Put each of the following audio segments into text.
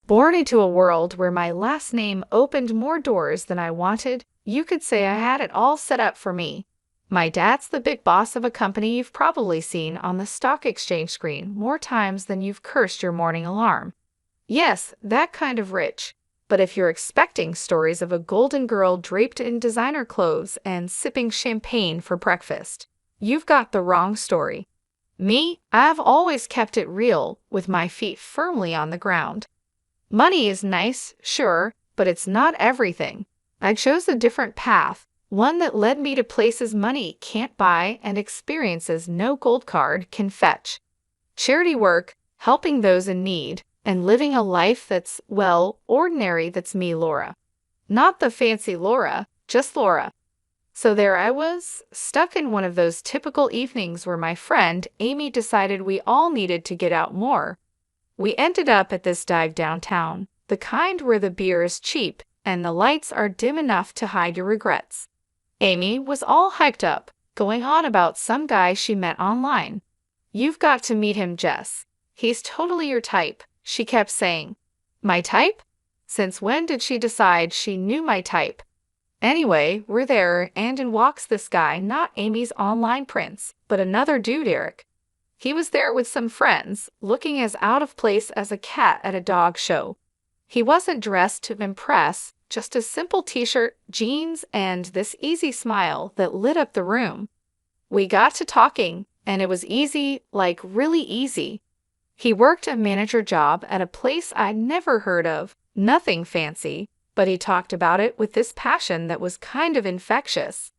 Born into a world where my last name opened more doors than I wanted, you could say I had it all set up for me. My dad's the big boss of a company you've probably seen on the stock exchange screen more times than you've cursed your morning alarm. Yes, that kind of rich. But if you're expecting stories of a golden girl draped in designer clothes and sipping champagne for breakfast, you've got the wrong story. Me, I've always kept it real, with my feet firmly on the ground. Money is nice, sure, but it's not everything. I chose a different path, one that led me to places money can't buy and experiences no gold card can fetch. Charity work, helping those in need, and living a life that's, well, ordinary. That's me, Laura. Not the fancy Laura, just Laura. So there I was, stuck in one of those typical evenings where my friend Amy decided we all needed to get out more. We ended up at this dive downtown, the kind where the beer is cheap and the lights are dim enough to hide your regrets. Amy was all hyped up, going on about some guy she met online. "You've got to meet him, Jess. He's totally your type," she kept saying. My type? Since when did she decide she knew my type? Anyway, we're there, and in walks this guy, not Amy's online prince, but another dude, Eric. He was there with some friends, looking as out of place as a cat at a dog show. He wasn't dressed to impress, just a simple t-shirt, jeans, and this easy smile that lit up the room. We got to talking, and it was easy, like really easy. He worked a manager job at a place I'd never heard of, nothing fancy, but he talked about it with this passion that was kind of infectious.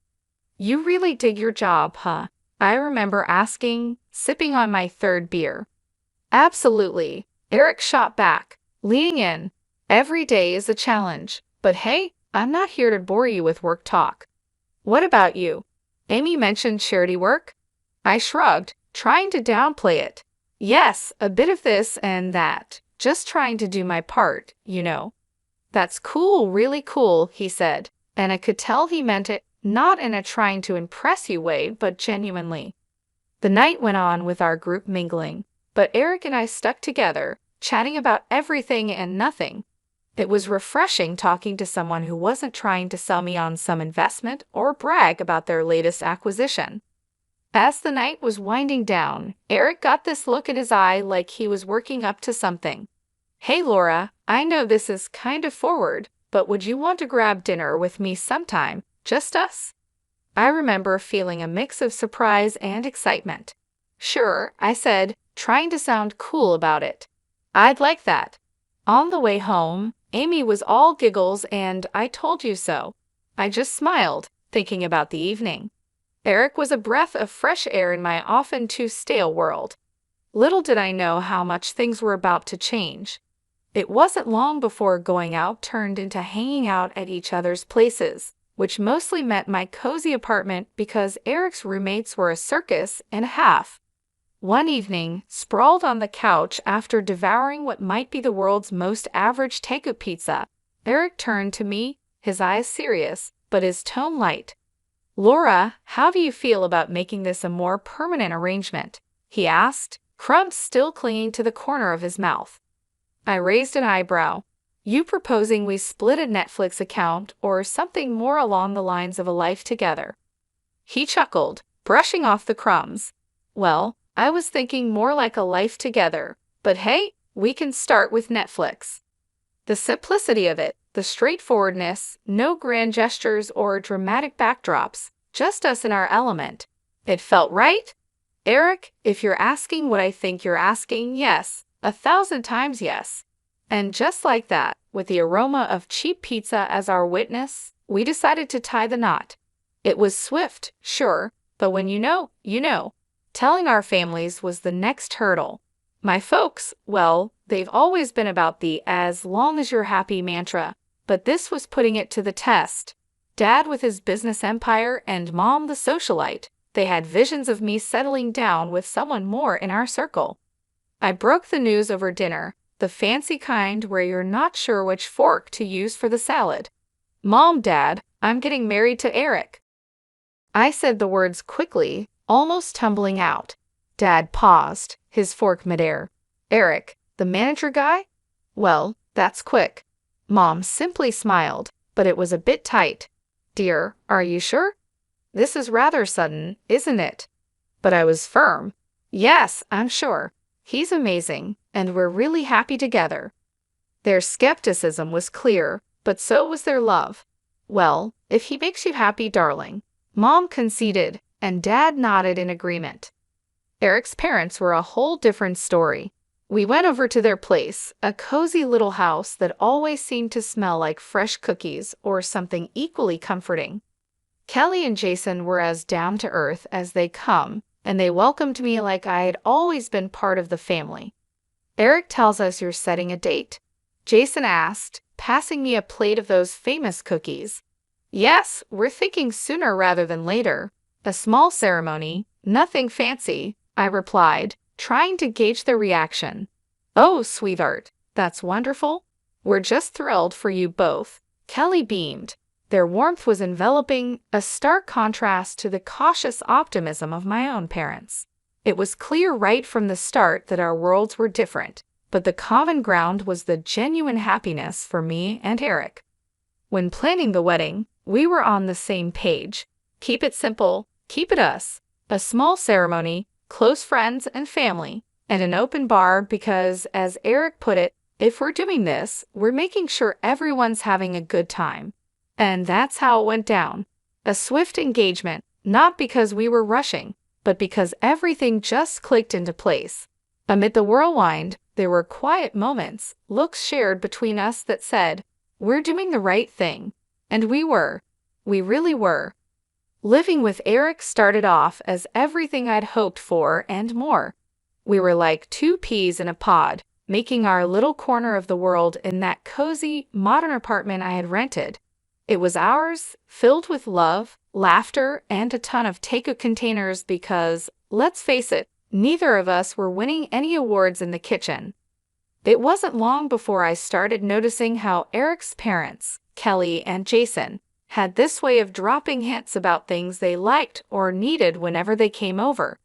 "You really dig your job, huh?" I remember asking, sipping on my third beer. "Absolutely," Eric shot back, leaning in. "Every day is a challenge, but hey, I'm not here to bore you with work talk." "What about you?" Amy mentioned charity work. I shrugged, trying to downplay it. "Yes, a bit of this and that, just trying to do my part, you know." "That's cool, really cool," he said, and I could tell he meant it, not in a trying to impress you way, but genuinely. The night went on with our group mingling, but Eric and I stuck together, chatting about everything and nothing. It was refreshing talking to someone who wasn't trying to sell me on some investment or brag about their latest acquisition. As the night was winding down, Eric got this look in his eye like he was working up to something. "Hey Laura, I know this is kind of forward, but would you want to grab dinner with me sometime, just us?" I remember feeling a mix of surprise and excitement. "Sure," I said, trying to sound cool about it. "I'd like that." On the way home, Amy was all giggles and "I told you so." I just smiled, thinking about the evening. Eric was a breath of fresh air in my often too stale world. Little did I know how much things were about to change. It wasn't long before going out turned into hanging out at each other's places, which mostly meant my cozy apartment because Eric's roommates were a circus and a half. One evening, sprawled on the couch after devouring what might be the world's most average takeout pizza, Eric turned to me, his eyes serious, but his tone light. "Laura, how do you feel about making this a more permanent arrangement?" he asked, crumbs still clinging to the corner of his mouth. I raised an eyebrow. "You proposing we split a Netflix account or something more along the lines of a life together?" He chuckled, brushing off the crumbs. "Well, I was thinking more like a life together, but hey, we can start with Netflix." The simplicity of it, the straightforwardness, no grand gestures or dramatic backdrops, just us in our element. It felt right. Eric, if you're asking what I think you're asking, yes, 1,000 times yes. And just like that, with the aroma of cheap pizza as our witness, we decided to tie the knot. It was swift, sure, but when you know, you know. Telling our families was the next hurdle. My folks, well, they've always been about the "as long as you're happy" mantra, but this was putting it to the test. Dad with his business empire and Mom the socialite, they had visions of me settling down with someone more in our circle. I broke the news over dinner, the fancy kind where you're not sure which fork to use for the salad. "Mom, Dad, I'm getting married to Eric." I said the words quickly, almost tumbling out. Dad paused, his fork midair. "Eric, the manager guy?" "Well, That's quick. Mom simply smiled, but it was a bit tight. Dear, are you sure? This is rather sudden, isn't it? But I was firm. Yes, I'm sure. He's amazing, and we're really happy together. Their skepticism was clear, but so was their love. Well, if he makes you happy, darling. Mom conceded, and Dad nodded in agreement. Eric's parents were a whole different story. We went over to their place, a cozy little house that always seemed to smell like fresh cookies or something equally comforting. Kelly and Jason were as down-to-earth as they come, and they welcomed me like I had always been part of the family. Eric tells us you're setting a date. Jason asked, passing me a plate of those famous cookies. Yes, we're thinking sooner rather than later. A small ceremony, nothing fancy, I replied, trying to gauge their reaction. Oh, sweetheart, that's wonderful. We're just thrilled for you both. Kelly beamed. Their warmth was enveloping, a stark contrast to the cautious optimism of my own parents. It was clear right from the start that our worlds were different, but the common ground was the genuine happiness for me and Eric. When planning the wedding, we were on the same page. Keep it simple, keep it us. A small ceremony, close friends and family, and an open bar because, as Eric put it, if we're doing this, we're making sure everyone's having a good time. And that's how it went down. A swift engagement, not because we were rushing, but because everything just clicked into place. Amid the whirlwind, there were quiet moments, looks shared between us that said, we're doing the right thing. And we were. We really were. Living with Eric started off as everything I'd hoped for and more. We were like two peas in a pod, making our little corner of the world in that cozy, modern apartment I had rented. It was ours, filled with love, laughter, and a ton of take-out containers because, let's face it, neither of us were winning any awards in the kitchen. It wasn't long before I started noticing how Eric's parents, Kelly and Jason, had this way of dropping hints about things they liked or needed whenever they came over.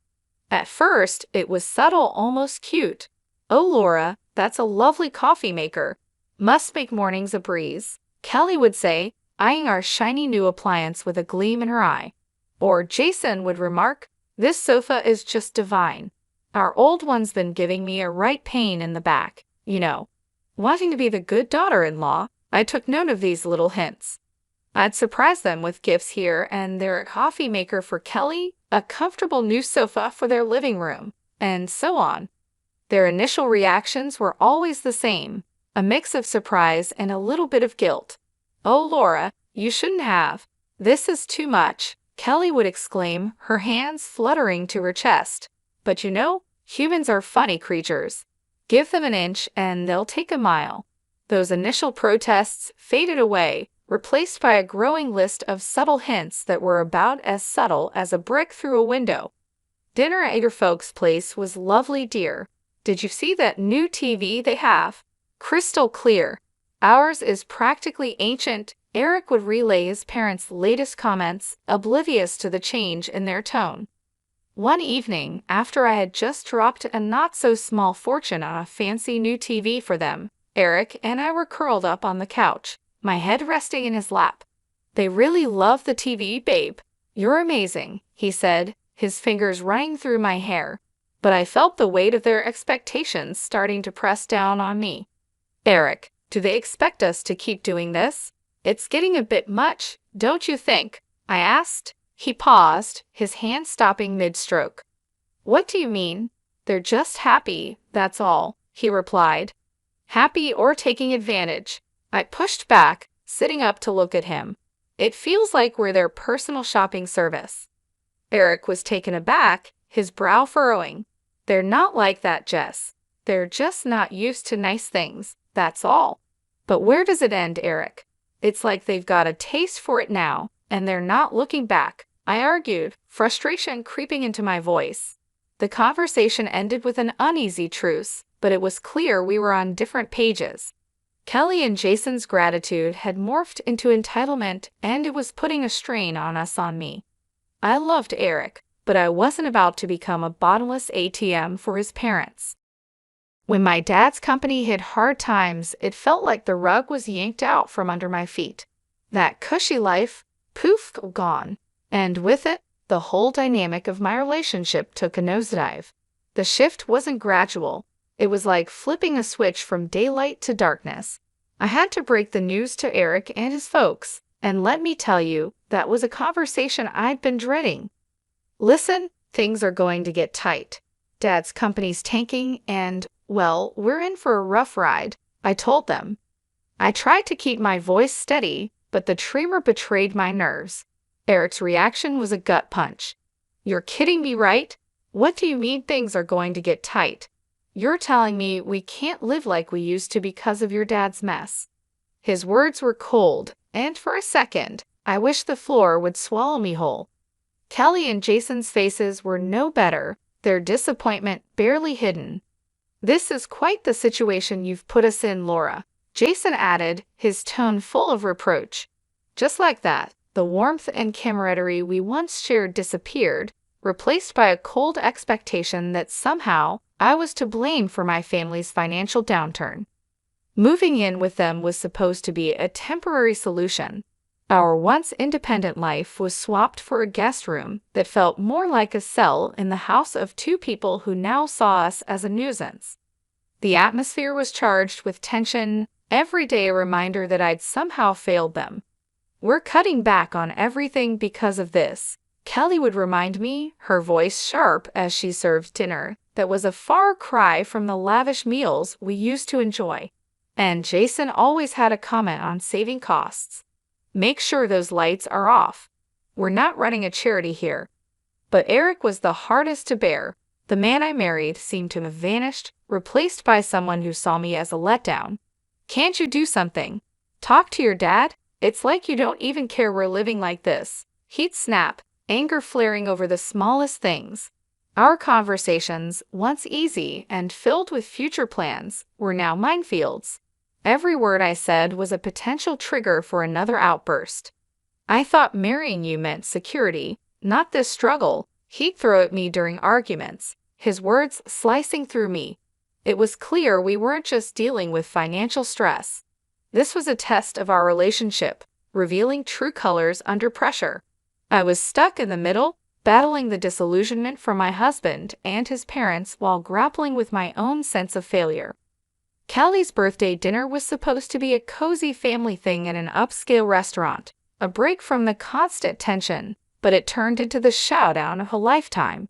At first, it was subtle, almost cute. Oh, Laura, that's a lovely coffee maker. Must make mornings a breeze, Kelly would say, eyeing our shiny new appliance with a gleam in her eye. Or Jason would remark, this sofa is just divine. Our old one's been giving me a right pain in the back, you know. Wanting to be the good daughter-in-law, I took note of these little hints. I'd surprise them with gifts here and there, a coffee maker for Kelly, a comfortable new sofa for their living room, and so on. Their initial reactions were always the same, a mix of surprise and a little bit of guilt. Oh, Laura, you shouldn't have. This is too much, Kelly would exclaim, her hands fluttering to her chest. But you know, humans are funny creatures. Give them an inch and they'll take a mile. Those initial protests faded away, replaced by a growing list of subtle hints that were about as subtle as a brick through a window. Dinner at your folks' place was lovely, dear. Did you see that new TV they have? Crystal clear. Ours is practically ancient. Eric would relay his parents' latest comments, oblivious to the change in their tone. One evening, after I had just dropped a not-so-small fortune on a fancy new TV for them, Eric and I were curled up on the couch, my head resting in his lap. They really love the TV, babe. You're amazing, he said, his fingers running through my hair. But I felt the weight of their expectations starting to press down on me. Eric, do they expect us to keep doing this? It's getting a bit much, don't you think? I asked. He paused, his hand stopping mid-stroke. What do you mean? They're just happy, that's all, he replied. Happy or taking advantage. I pushed back, sitting up to look at him. It feels like we're their personal shopping service. Eric was taken aback, his brow furrowing. They're not like that, Jess. They're just not used to nice things, that's all. But where does it end, Eric? It's like they've got a taste for it now, and they're not looking back, I argued, frustration creeping into my voice. The conversation ended with an uneasy truce, but it was clear we were on different pages. Kelly and Jason's gratitude had morphed into entitlement, and it was putting a strain on me. I loved Eric, but I wasn't about to become a bottomless ATM for his parents. When my dad's company hit hard times, it felt like the rug was yanked out from under my feet. That cushy life, poof, gone. And with it, the whole dynamic of my relationship took a nosedive. The shift wasn't gradual. It was like flipping a switch from daylight to darkness. I had to break the news to Eric and his folks, and let me tell you, that was a conversation I'd been dreading. Listen, things are going to get tight. Dad's company's tanking and, well, we're in for a rough ride, I told them. I tried to keep my voice steady, but the tremor betrayed my nerves. Eric's reaction was a gut punch. You're kidding me, right? What do you mean things are going to get tight? You're telling me we can't live like we used to because of your dad's mess. His words were cold, and for a second, I wished the floor would swallow me whole. Kelly and Jason's faces were no better, their disappointment barely hidden. This is quite the situation you've put us in, Laura, Jason added, his tone full of reproach. Just like that, the warmth and camaraderie we once shared disappeared, replaced by a cold expectation that somehow I was to blame for my family's financial downturn. Moving in with them was supposed to be a temporary solution. Our once independent life was swapped for a guest room that felt more like a cell in the house of two people who now saw us as a nuisance. The atmosphere was charged with tension, every day a reminder that I'd somehow failed them. We're cutting back on everything because of this, Kelly would remind me, her voice sharp as she served dinner that was a far cry from the lavish meals we used to enjoy. And Jason always had a comment on saving costs. Make sure those lights are off. We're not running a charity here. But Eric was the hardest to bear. The man I married seemed to have vanished, replaced by someone who saw me as a letdown. Can't you do something? Talk to your dad? It's like you don't even care we're living like this. He'd snap, anger flaring over the smallest things. Our conversations, once easy and filled with future plans, were now minefields. Every word I said was a potential trigger for another outburst. I thought marrying you meant security, not this struggle, he'd throw at me during arguments, his words slicing through me. It was clear we weren't just dealing with financial stress. This was a test of our relationship, revealing true colors under pressure. I was stuck in the middle, battling the disillusionment from my husband and his parents while grappling with my own sense of failure. Kelly's birthday dinner was supposed to be a cozy family thing at an upscale restaurant, a break from the constant tension, but it turned into the showdown of a lifetime.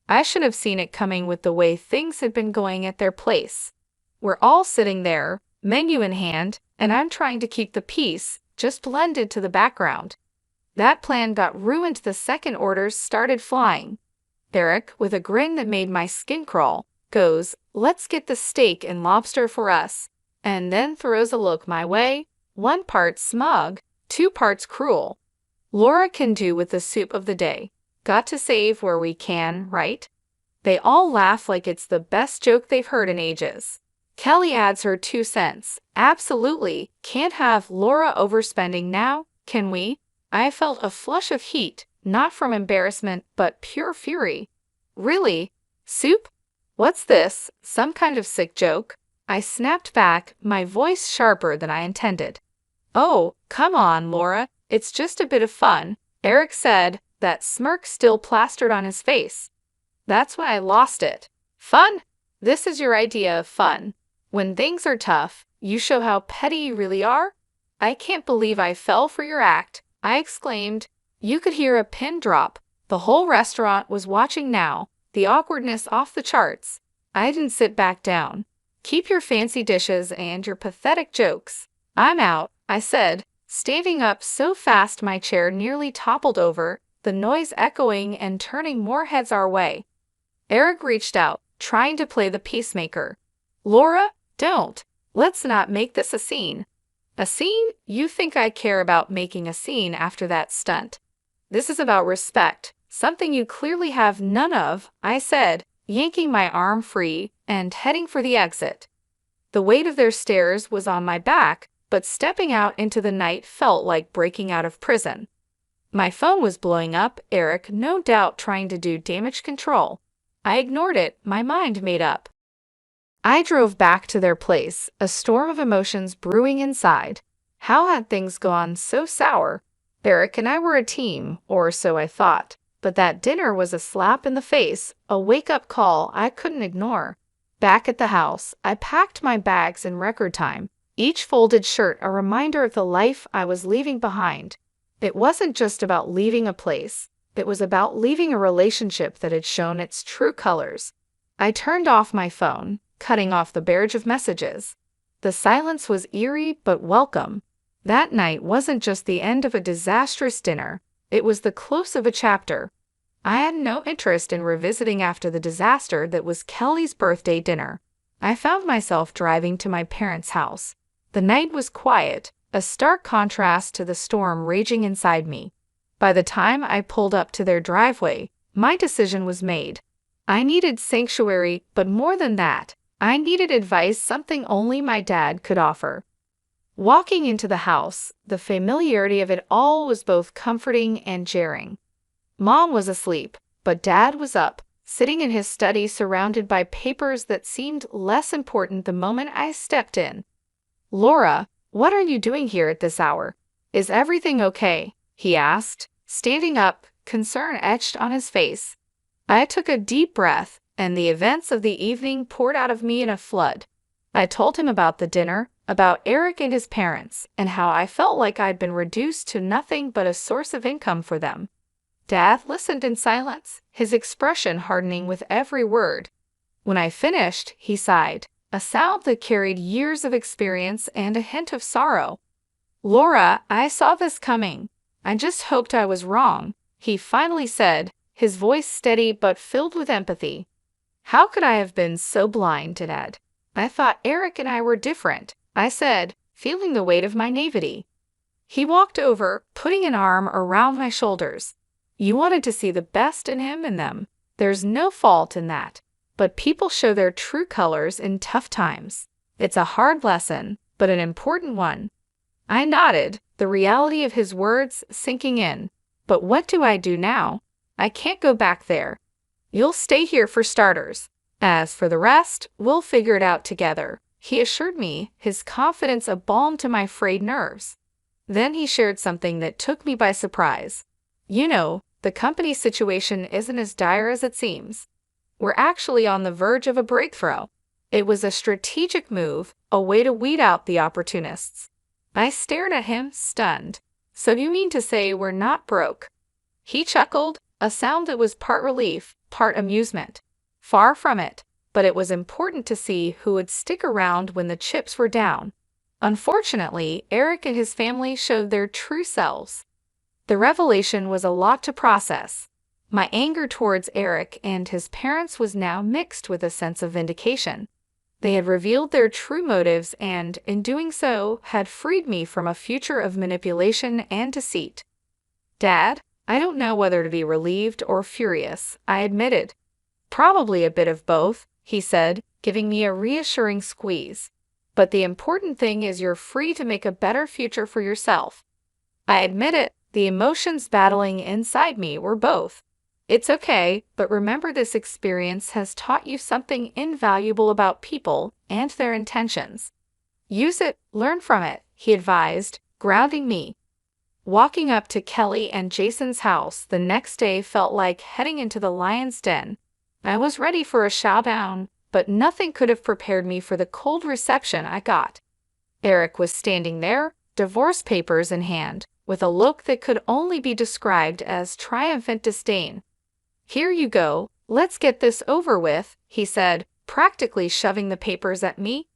I should have seen it coming with the way things had been going at their place. We're all sitting there, menu in hand, and I'm trying to keep the peace, just blended to the background. That plan got ruined the second orders started flying. Eric, with a grin that made my skin crawl, goes, "Let's get the steak and lobster for us," and then throws a look my way, 1 part smug, 2 parts cruel. Laura can do with the soup of the day. Got to save where we can, right? They all laugh like it's the best joke they've heard in ages. Kelly adds her 2 cents. Absolutely, can't have Laura overspending now, can we? I felt a flush of heat, not from embarrassment, but pure fury. Really? Soup? What's this, some kind of sick joke? I snapped back, my voice sharper than I intended. Oh, come on, Laura, it's just a bit of fun, Eric said, that smirk still plastered on his face. That's when I lost it. Fun? This is your idea of fun. When things are tough, you show how petty you really are? I can't believe I fell for your act, I exclaimed. You could hear a pin drop. The whole restaurant was watching now, the awkwardness off the charts. I didn't sit back down. Keep your fancy dishes and your pathetic jokes. I'm out, I said, standing up so fast my chair nearly toppled over, the noise echoing and turning more heads our way. Eric reached out, trying to play the peacemaker. Laura, don't. Let's not make this a scene. A scene? You think I care about making a scene after that stunt? This is about respect, something you clearly have none of, I said, yanking my arm free and heading for the exit. The weight of their stares was on my back, but stepping out into the night felt like breaking out of prison. My phone was blowing up, Eric no doubt trying to do damage control. I ignored it, my mind made up. I drove back to their place, a storm of emotions brewing inside. How had things gone so sour? Eric and I were a team, or so I thought, but that dinner was a slap in the face, a wake-up call I couldn't ignore. Back at the house, I packed my bags in record time, each folded shirt a reminder of the life I was leaving behind. It wasn't just about leaving a place, it was about leaving a relationship that had shown its true colors. I turned off my phone, cutting off the barrage of messages. The silence was eerie but welcome. That night wasn't just the end of a disastrous dinner, it was the close of a chapter. I had no interest in revisiting after the disaster that was Kelly's birthday dinner. I found myself driving to my parents' house. The night was quiet, a stark contrast to the storm raging inside me. By the time I pulled up to their driveway, my decision was made. I needed sanctuary, but more than that, I needed advice, something only my dad could offer. Walking into the house, the familiarity of it all was both comforting and jarring. Mom was asleep, but Dad was up, sitting in his study surrounded by papers that seemed less important the moment I stepped in. "Laura, what are you doing here at this hour? Is everything okay?" he asked, standing up, concern etched on his face. I took a deep breath, and the events of the evening poured out of me in a flood. I told him about the dinner, about Eric and his parents, and how I felt like I'd been reduced to nothing but a source of income for them. Dad listened in silence, his expression hardening with every word. When I finished, he sighed, a sound that carried years of experience and a hint of sorrow. "Laura, I saw this coming. I just hoped I was wrong," he finally said, his voice steady but filled with empathy. "How could I have been so blind, Dad? I thought Eric and I were different," I said, feeling the weight of my naivety. He walked over, putting an arm around my shoulders. "You wanted to see the best in him and them. There's no fault in that. But people show their true colors in tough times. It's a hard lesson, but an important one." I nodded, the reality of his words sinking in. "But what do I do now? I can't go back there. You'll stay here for starters. As for the rest, we'll figure it out together," he assured me, his confidence a balm to my frayed nerves. Then he shared something that took me by surprise. "You know, the company situation isn't as dire as it seems. We're actually on the verge of a breakthrough. It was a strategic move, a way to weed out the opportunists." I stared at him, stunned. "So you mean to say we're not broke?" He chuckled, a sound that was part relief, part amusement. Far from it, but it was important to see who would stick around when the chips were down. Unfortunately, Eric and his family showed their true selves. The revelation was a lot to process. My anger towards Eric and his parents was now mixed with a sense of vindication. They had revealed their true motives and, in doing so, had freed me from a future of manipulation and deceit. "Dad, I don't know whether to be relieved or furious," I admitted. "Probably a bit of both," he said, giving me a reassuring squeeze. "But the important thing is you're free to make a better future for yourself." I admit it, the emotions battling inside me were both. "It's okay, but remember this experience has taught you something invaluable about people and their intentions. Use it, learn from it," he advised, grounding me. Walking up to Kelly and Jason's house the next day felt like heading into the lion's den. I was ready for a showdown, but nothing could have prepared me for the cold reception I got. Eric was standing there, divorce papers in hand, with a look that could only be described as triumphant disdain. "Here you go, let's get this over with," he said, practically shoving the papers at me.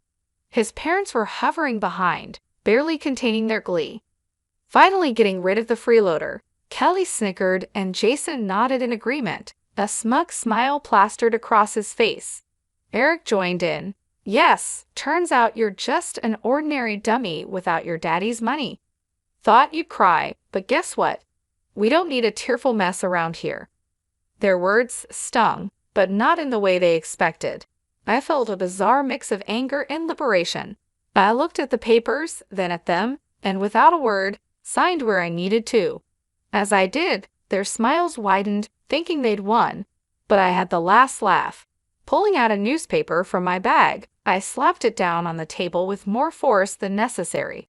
His parents were hovering behind, barely containing their glee. Finally getting rid of the freeloader, Kelly snickered and Jason nodded in agreement, a smug smile plastered across his face. Eric joined in. "Yes, turns out you're just an ordinary dummy without your daddy's money. Thought you'd cry, but guess what? We don't need a tearful mess around here." Their words stung, but not in the way they expected. I felt a bizarre mix of anger and liberation. I looked at the papers, then at them, and without a word, signed where I needed to. As I did, their smiles widened, thinking they'd won, but I had the last laugh. Pulling out a newspaper from my bag, I slapped it down on the table with more force than necessary.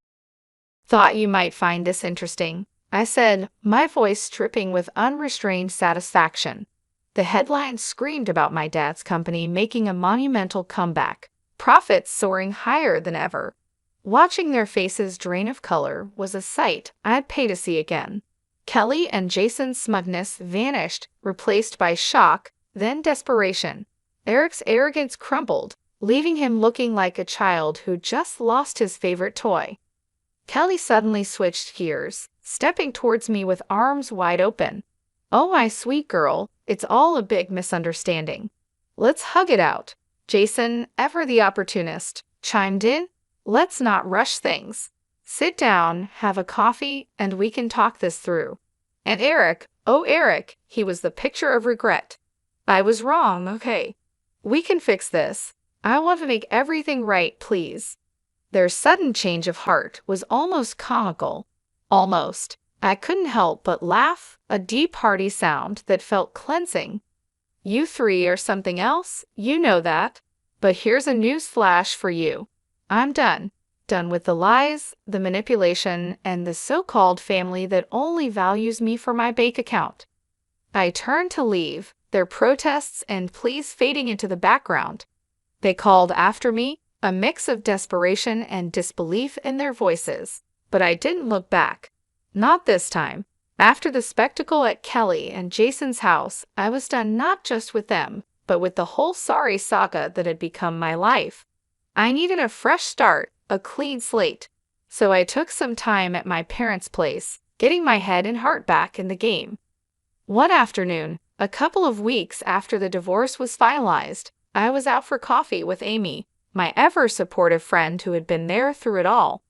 "Thought you might find this interesting," I said, my voice dripping with unrestrained satisfaction. The headline screamed about my dad's company making a monumental comeback, profits soaring higher than ever. Watching their faces drain of color was a sight I'd pay to see again. Kelly and Jason's smugness vanished, replaced by shock, then desperation. Eric's arrogance crumbled, leaving him looking like a child who just lost his favorite toy. Kelly suddenly switched gears, stepping towards me with arms wide open. "Oh, my sweet girl, it's all a big misunderstanding. Let's hug it out." Jason, ever the opportunist, chimed in. "Let's not rush things. Sit down, have a coffee, and we can talk this through." And Eric, oh Eric, he was the picture of regret. "I was wrong, okay. We can fix this. I want to make everything right, please." Their sudden change of heart was almost comical. Almost. I couldn't help but laugh, a deep, hearty sound that felt cleansing. "You three are something else, you know that. But here's a news flash for you. I'm done. Done with the lies, the manipulation, and the so-called family that only values me for my bank account." I turned to leave, their protests and pleas fading into the background. They called after me, a mix of desperation and disbelief in their voices. But I didn't look back. Not this time. After the spectacle at Kelly and Jason's house, I was done not just with them, but with the whole sorry saga that had become my life. I needed a fresh start, a clean slate. So I took some time at my parents' place, getting my head and heart back in the game. One afternoon, a couple of weeks after the divorce was finalized, I was out for coffee with Amy, my ever-supportive friend who had been there through it all.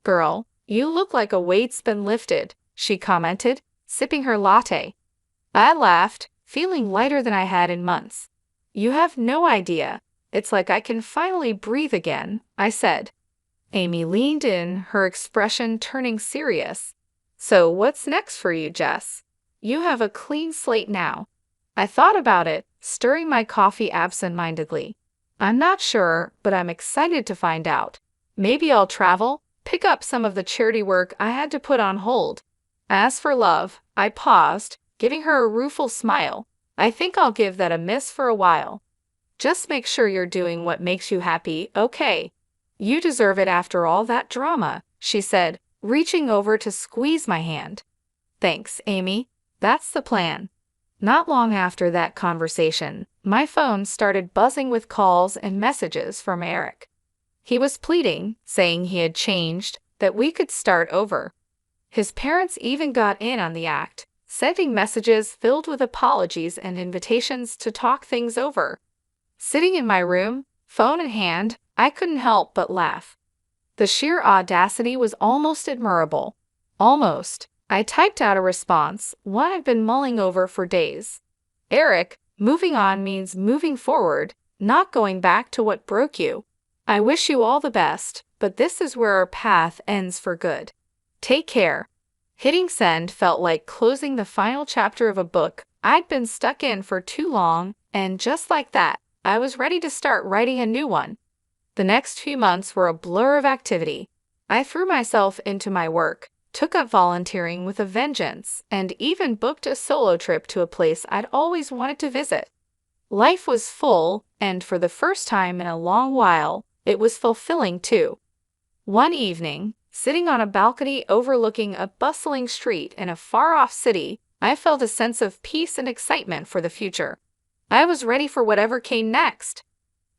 "Girl, you look like a weight's been lifted," she commented, sipping her latte. I laughed, feeling lighter than I had in months. "You have no idea. It's like I can finally breathe again," I said. Amy leaned in, her expression turning serious. "So what's next for you, Jess? You have a clean slate now." I thought about it, stirring my coffee absent-mindedly. "I'm not sure, but I'm excited to find out. Maybe I'll travel, pick up some of the charity work I had to put on hold. As for love," I paused, giving her a rueful smile. "I think I'll give that a miss for a while. Just make sure you're doing what makes you happy, okay? You deserve it after all that drama," she said, reaching over to squeeze my hand. "Thanks, Amy. That's the plan." Not long after that conversation, my phone started buzzing with calls and messages from Eric. He was pleading, saying he had changed, that we could start over. His parents even got in on the act, sending messages filled with apologies and invitations to talk things over. Sitting in my room, phone in hand, I couldn't help but laugh. The sheer audacity was almost admirable. Almost. I typed out a response, one I've been mulling over for days. "Eric, moving on means moving forward, not going back to what broke you. I wish you all the best, but this is where our path ends for good. Take care." Hitting send felt like closing the final chapter of a book I'd been stuck in for too long, and just like that, I was ready to start writing a new one. The next few months were a blur of activity. I threw myself into my work, took up volunteering with a vengeance, and even booked a solo trip to a place I'd always wanted to visit. Life was full, and for the first time in a long while, it was fulfilling too. One evening, sitting on a balcony overlooking a bustling street in a far-off city, I felt a sense of peace and excitement for the future. I was ready for whatever came next.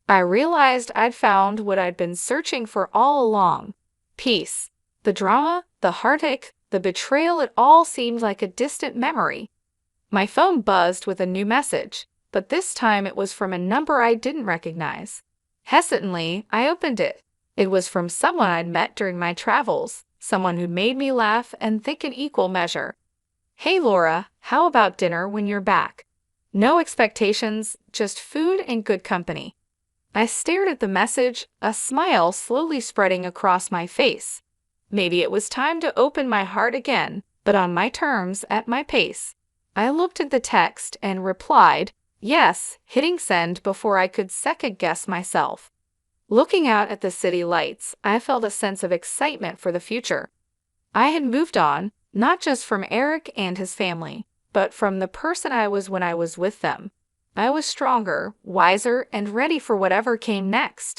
I realized I'd found what I'd been searching for all along: peace. The drama, the heartache, the betrayal, it all seemed like a distant memory. My phone buzzed with a new message, but this time it was from a number I didn't recognize. Hesitantly, I opened it. It was from someone I'd met during my travels, someone who made me laugh and think in equal measure. "Hey Laura, how about dinner when you're back? No expectations, just food and good company." I stared at the message, a smile slowly spreading across my face. Maybe it was time to open my heart again, but on my terms, at my pace. I looked at the text and replied, Yes, hitting send before I could second guess myself. Looking out at the city lights, I felt a sense of excitement for the future. I had moved on, not just from Eric and his family, but from the person I was when I was with them. I was stronger, wiser, and ready for whatever came next.